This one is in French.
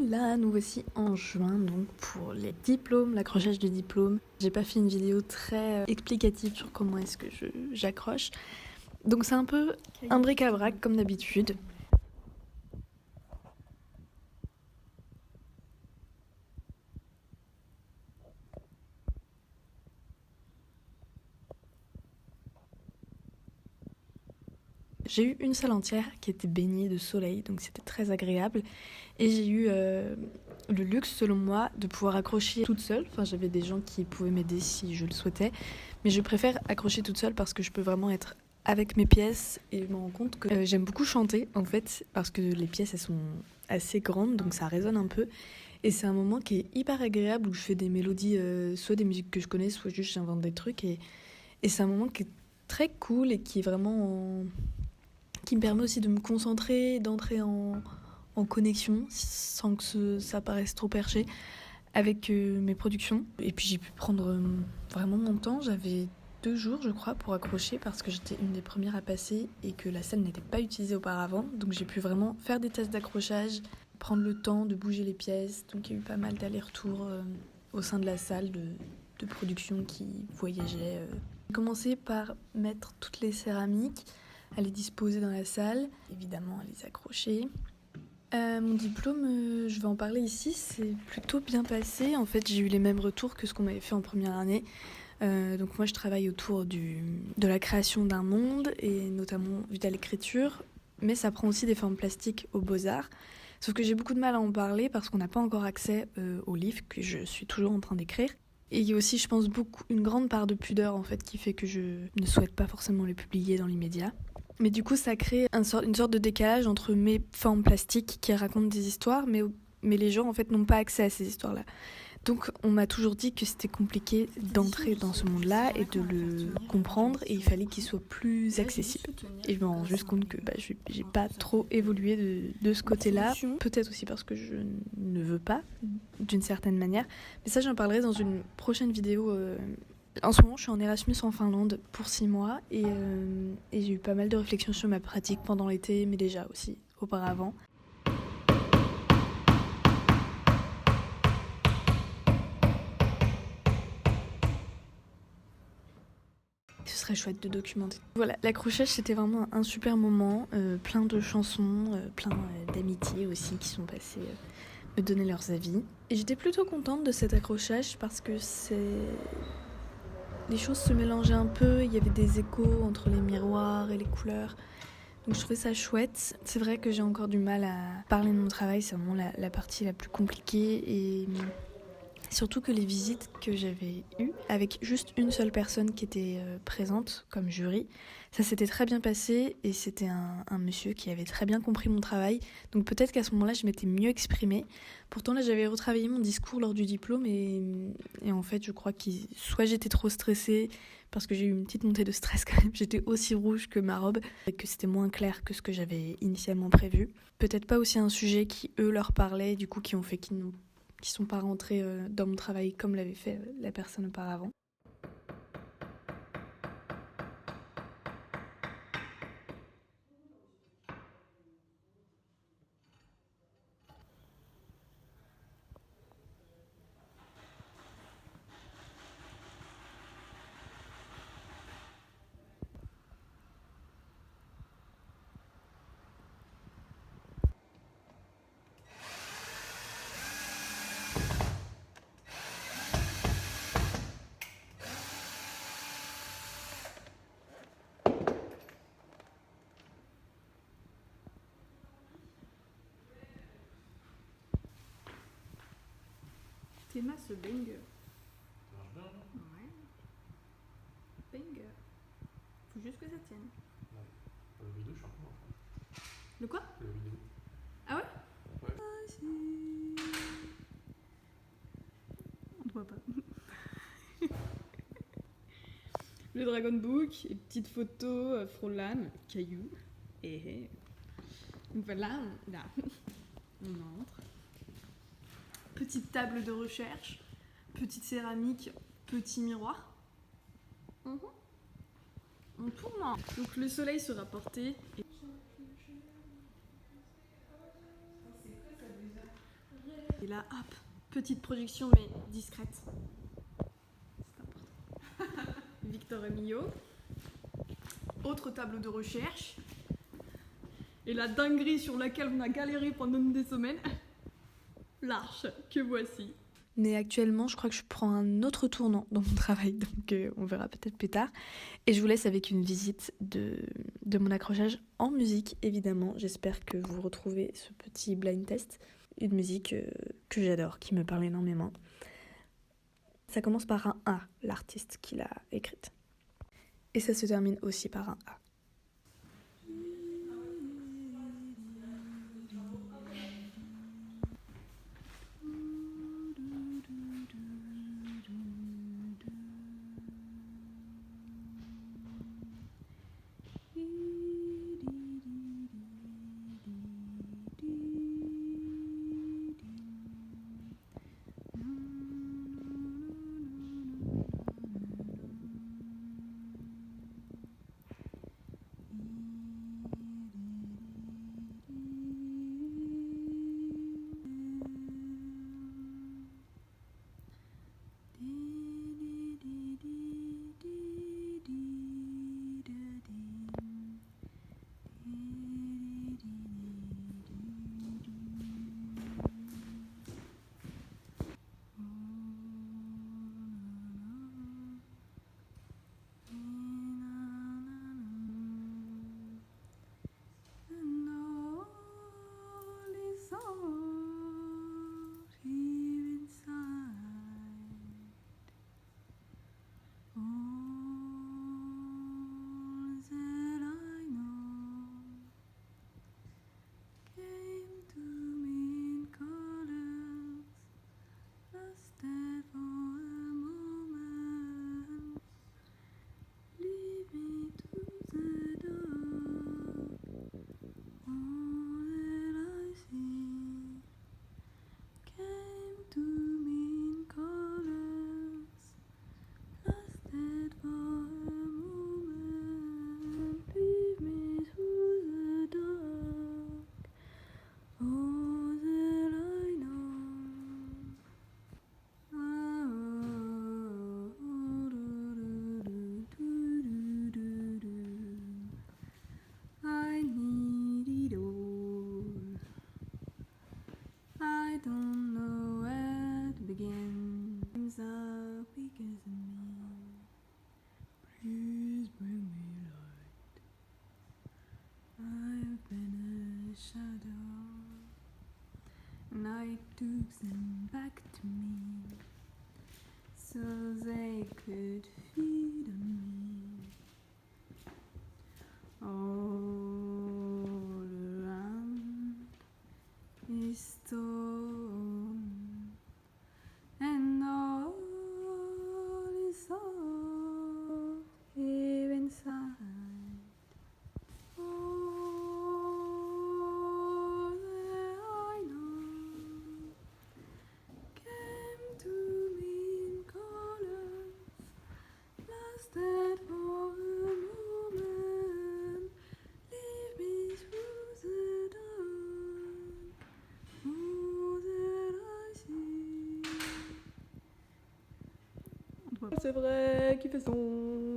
Là, nous voici en juin donc pour les diplômes, l'accrochage du diplôme. J'ai pas fait une vidéo très explicative sur comment est-ce que j'accroche. Donc c'est un peu un bric-à-brac comme d'habitude. J'ai eu une salle entière qui était baignée de soleil, donc c'était très agréable. Et j'ai eu le luxe, selon moi, de pouvoir accrocher toute seule. Enfin, j'avais des gens qui pouvaient m'aider si je le souhaitais. Mais je préfère accrocher toute seule parce que je peux vraiment être avec mes pièces. Et je me rends compte que j'aime beaucoup chanter, en fait, parce que les pièces, elles sont assez grandes, donc ça résonne un peu. Et c'est un moment qui est hyper agréable où je fais des mélodies, soit des musiques que je connais, soit juste j'invente des trucs. Et c'est un moment qui est très cool et qui est vraiment... qui me permet aussi de me concentrer, d'entrer en connexion sans que ça paraisse trop perché avec mes productions. Et puis j'ai pu prendre vraiment mon temps. J'avais 2 jours, je crois, pour accrocher parce que j'étais une des premières à passer et que la salle n'était pas utilisée auparavant. Donc j'ai pu vraiment faire des tests d'accrochage, prendre le temps de bouger les pièces. Donc il y a eu pas mal d'allers-retours au sein de la salle de production qui voyageait. J'ai commencé par mettre toutes les céramiques, à les disposer dans la salle, évidemment à les accrocher. Mon diplôme, je vais en parler ici, c'est plutôt bien passé. En fait, j'ai eu les mêmes retours que ce qu'on m'avait fait en première année. Donc moi, je travaille autour de la création d'un monde, et notamment vu à l'écriture, mais ça prend aussi des formes plastiques aux Beaux-Arts. Sauf que j'ai beaucoup de mal à en parler parce qu'on n'a pas encore accès aux livres que je suis toujours en train d'écrire. Et il y a aussi, je pense, une grande part de pudeur en fait qui fait que je ne souhaite pas forcément les publier dans l'immédiat. Mais du coup, ça crée une sorte de décalage entre mes formes plastiques qui racontent des histoires, mais les gens en fait n'ont pas accès à ces histoires-là. Donc on m'a toujours dit que c'était compliqué d'entrer dans ce monde-là et de le comprendre, et il fallait qu'il soit plus accessible. Et je me rends juste compte que j'ai pas trop évolué de ce côté-là. Peut-être aussi parce que je ne veux pas, d'une certaine manière. Mais ça, j'en parlerai dans une prochaine vidéo. En ce moment, je suis en Erasmus en Finlande pour 6 mois et j'ai eu pas mal de réflexions sur ma pratique pendant l'été, mais déjà aussi auparavant. Ce serait chouette de documenter. Voilà, l'accrochage, c'était vraiment un super moment, plein de chansons, plein d'amitiés aussi qui sont passées me donner leurs avis. Et j'étais plutôt contente de cet accrochage parce que les choses se mélangeaient un peu, il y avait des échos entre les miroirs et les couleurs. Donc je trouvais ça chouette. C'est vrai que j'ai encore du mal à parler de mon travail, c'est vraiment la partie la plus compliquée, et surtout que les visites que j'avais eues, avec juste une seule personne qui était présente comme jury, ça s'était très bien passé, et c'était un monsieur qui avait très bien compris mon travail. Donc peut-être qu'à ce moment-là, je m'étais mieux exprimée. Pourtant là, j'avais retravaillé mon discours lors du diplôme, et en fait, je crois que soit j'étais trop stressée, parce que j'ai eu une petite montée de stress quand même, j'étais aussi rouge que ma robe, et que c'était moins clair que ce que j'avais initialement prévu. Peut-être pas aussi un sujet qui, eux, leur parlait, du coup, qui ont fait qu'ils sont pas rentrés dans mon travail comme l'avait fait la personne auparavant. Théma ce banger. Ça marche bien, non? Ouais. Banger. Faut juste que ça tienne. Ouais. Pour la vidéo, je suis un peu en train. Le quoi? Pour la vidéo. Ah ouais? Ouais. Ah si. On te voit pas. Le Dragon Book, et petite photo, Frolan, caillou. Et donc voilà, là, on entre. Petite table de recherche, petite céramique, petit miroir. On tourne. Donc le soleil sera porté. Et là, hop, petite projection mais discrète. C'est important. Victor Emilio. Autre table de recherche. Et la dinguerie sur laquelle on a galéré pendant des semaines. L'arche que voici. Mais actuellement, je crois que je prends un autre tournant dans mon travail, donc on verra peut-être plus tard. Et je vous laisse avec une visite de mon accrochage en musique, évidemment. J'espère que vous retrouvez ce petit blind test. Une musique que j'adore, qui me parle énormément. Ça commence par un A, l'artiste qui l'a écrite. Et ça se termine aussi par un A. I took them back to me, so they could feed on me. All around is stone, and all is soft here inside. C'est vrai qu'il fait son.